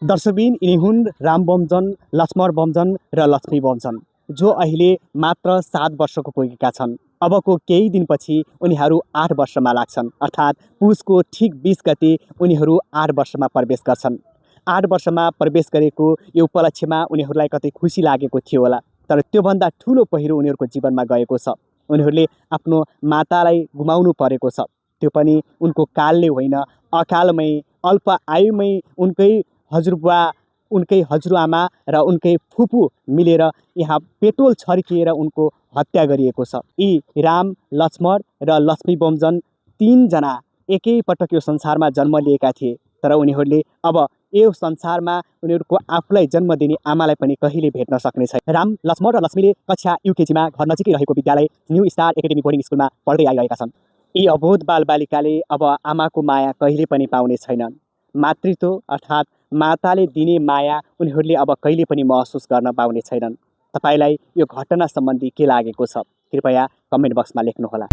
दर्शकबिन यिनी हुन् राम बमजन, लक्ष्मण बमजन र लक्ष्मी बमजन, जो अहिले मात्र 7 वर्षको पुगेका छन्। अबको केही दिनपछि उनीहरू 8 वर्षमा लाग्छन्, अर्थात् पुसको ठीक 20 गते उनीहरू 8 वर्षमा प्रवेश गर्छन्। 8 वर्षमा प्रवेश गरेको यो उपलक्ष्यमा उनीहरूलाई कतै खुसी लागेको थियो होला, तर त्योभन्दा ठुलो पहिरो उनीहरूको जीवनमा गएको छ। उनीहरूले आफ्नो मातालाई गुमाउनु परेको छ, त्यो पनि उनको कालले होइन, अकालमै, अल्प आयुमै उनकै हजुरबुवा, उनकै हजुरआमा र उनकै फुपू मिलेर यहाँ पेट्रोल छर्किएर उनको हत्या गरिएको छ। यी राम, लक्ष्मण र लक्ष्मी बमजन 3 जना एकैपटक यो संसारमा जन्म लिएका थिए, तर उनीहरूले अब यो संसारमा उनीहरूको आफूलाई जन्म दिने आमालाई पनि कहिले भेट्न सक्ने छैन। राम, लक्ष्मण र लक्ष्मीले कक्षा युकेजीमा घर नजिकै रहेको विद्यालय न्यू स्टार एकाडेमी बोर्डिङ स्कुलमा पढ्दै आइरहेका छन्। यी अबोध बालबालिकाले अब आमाको माया कहिले पनि पाउने छैनन्। मातृत्व अर्थात् माताले दिने माया उनीहरूले अब कहिले पनि महसुस गर्न पाउने छैनन्। तपाईलाई यो घटना सम्बन्धी के लागेको छ? कृपया कमेन्ट बक्समा लेख्नुहोला।